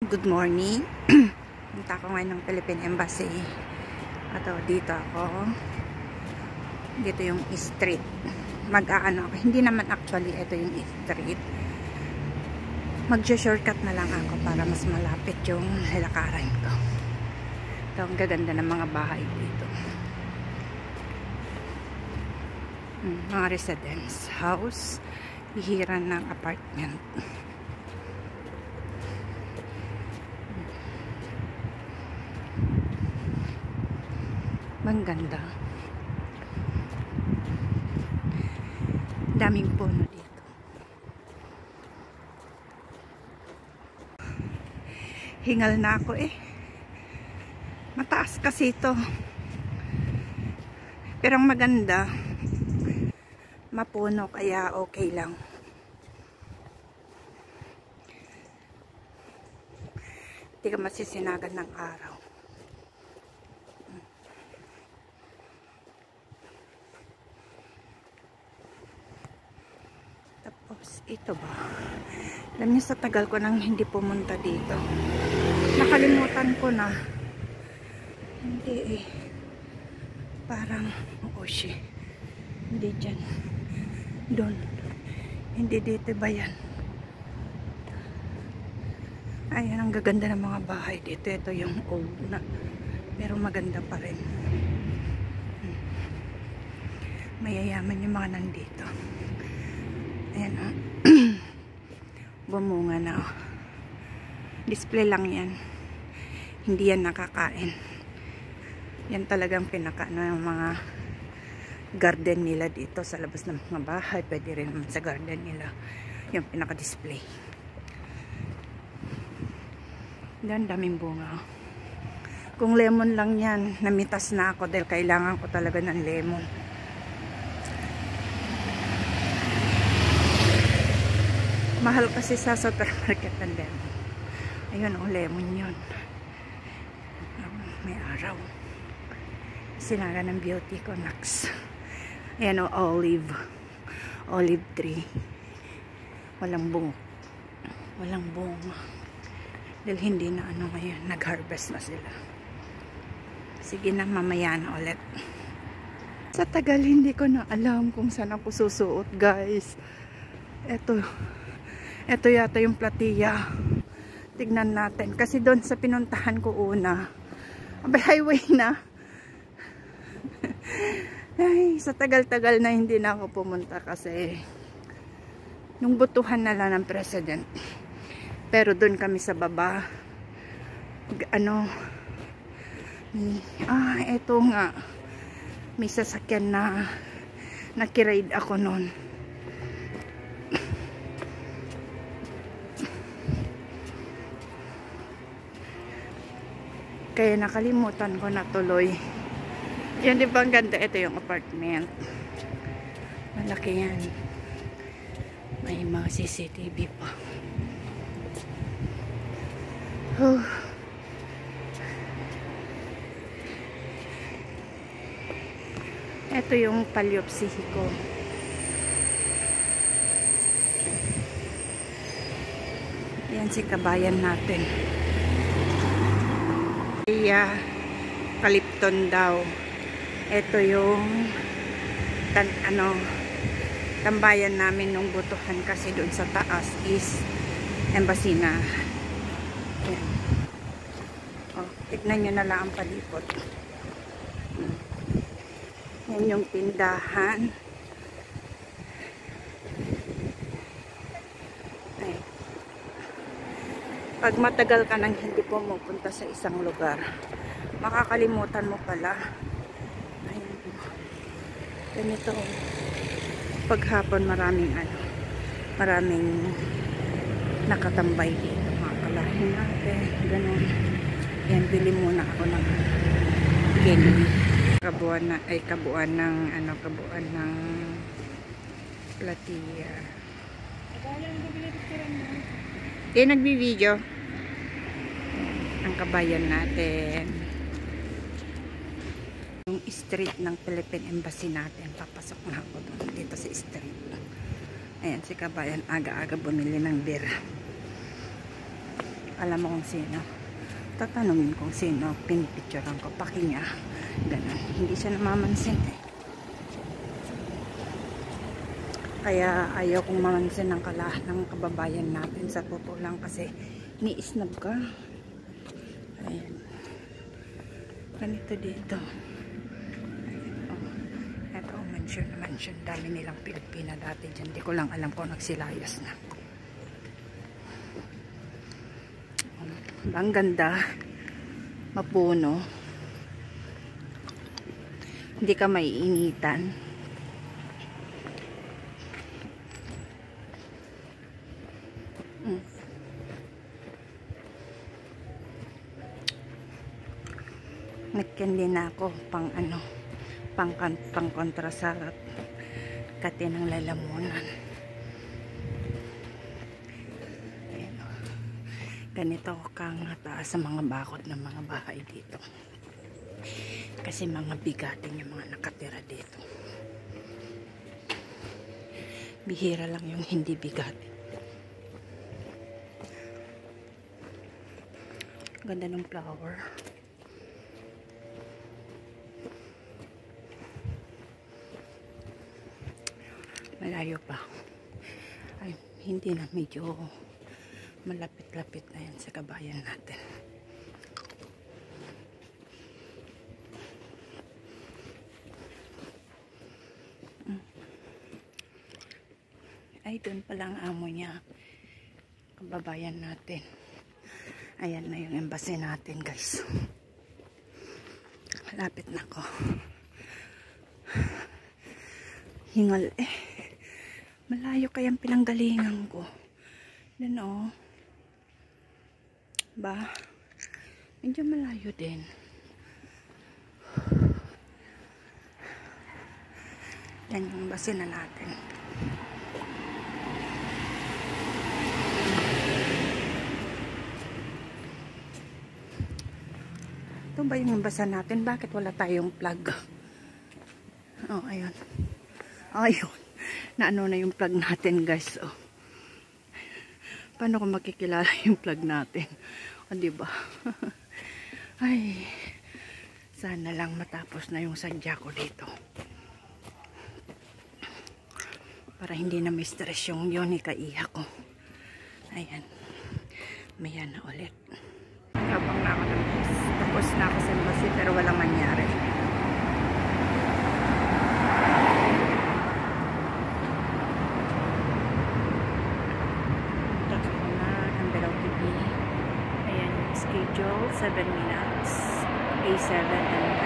Good morning. Punta ako ngayon ng Philippine Embassy. Dito ako. Dito yung street. Mag-aano ako. Hindi naman actually ito yung street. Mag-shortcut na lang ako para mas malapit yung lalakaran ko. Ito ang gaganda ng mga bahay dito. Mga residence house. Hihiran ng apartment. Ang ganda. Daming puno dito. Hingal na ako eh. Mataas kasi ito. Pero ang maganda, mapuno kaya okay lang. Hindi ka masisinagan ng araw. Tapos, ito ba? Alam niyo, sa tagal ko nang hindi pumunta dito. Nakalimutan ko na. Hindi eh. Parang, oh shit. Hindi dyan. Doon. Hindi dito ba yan? Ayan, ang gaganda ng mga bahay dito. Ito yung old na. Pero maganda pa rin. Mayayaman yung mga nandito. Ayan o. Bumunga na o. Display lang yan. Hindi yan nakakain. Yan talagang pinakaano yung mga garden nila dito sa labas ng mga bahay. Pwede rin naman sa garden nila. Yung pinaka-display. Yan, daming bunga o. Kung lemon lang yan, namitas na ako dahil kailangan ko talaga ng lemon. Mahal kasi sa supermarket ng lemon. Ayun, ang lemon yun. May araw. Sinaga ng beauty ko, Nax. Ayan o, olive. Olive tree. Walang bunga. Walang bunga. Dahil hindi na ano ngayon, nag-harvest na sila. Sige na, mamaya na ulit. Sa tagal, hindi ko na alam kung saan ako susuot, guys. Ito yata yung Platiya. Tignan natin. Kasi doon sa pinuntahan ko una, abay, highway na. Ay, sa tagal-tagal na hindi na ako pumunta kasi nung butuhan na lang ng president. Pero doon kami sa baba. Ito nga. May sasakyan na nakiride ako noon. Kaya nakalimutan ko na tuloy. Yan, di ba ang ganda? Ito yung apartment. Malaki yan. May mga CCTV pa. Oh. Ito yung Palyopsihi ko. Yan si kabayan natin. Kalipton daw. Ito yung tambayan namin nung butuhan kasi doon sa taas is embassy na. Yan. Tignan nyo na lang ang palipot. Yan yung tindahan. Pag matagal ka nang hindi pumupunta sa isang lugar, makakalimutan mo pala. Ayun. Ganito. Paghapon maraming nakatambay dito. Mga kalahin natin. Ganun. Yan, bili muna ako ng candy. Kabuuan ng Platiya. Nagbi-video ang kabayan natin. Yung street ng Philippine Embassy natin. Papasok na ako doon dito sa street. Ayan, si kabayan aga-aga bumili ng beer. alam mo kung sino. Tatanungin kung sino, pinipicturean ko, paki niya. Ganun. Hindi siya namamansin eh. Kaya ayaw kong mamansin ng ng kababayan natin sa totoo lang kasi ni-snub ka. Ayan. Ganito dito. Ito, mansion. Dami nilang Pilipina dati dyan. Di ko lang alam kung nagsilayas na. Ang ganda. Mapuno. Hindi ka maiinitan. Nagkandi na ako pang kontra sa kati ng lalamunan. Ayan, ganito kang taas sa mga bakod ng mga bahay dito. Kasi mga bigatin yung mga nakatira dito. Bihira lang yung hindi bigatin. Ganda ng flower. Malayo pa. Ay, hindi na, medyo malapit-lapit na yan sa kabayan natin. Ay, doon pala ang amo niya. Kababayan natin. Ayan na yung embassy natin, guys. Malapit na ako. Hingal eh. Malayo kayang pinanggalingan ko. Yan o. Ba? Medyo malayo din. Yan yung embassy na natin. Ito ba yung embassy natin? Bakit wala tayong plug? Oh, ayun. Ayun. Naano na yung plug natin, guys. Oh. Paano kung makikilala yung plug natin? O, diba? Ay. Sana lang matapos na yung sadya ko dito. Para hindi na may stress yung kaiha ko. Ayan. Mayan na ulit. Habang na ako ng bus. Tapos na ako sa embassy pero walang mangyari. Schedule 7 minutes A7 and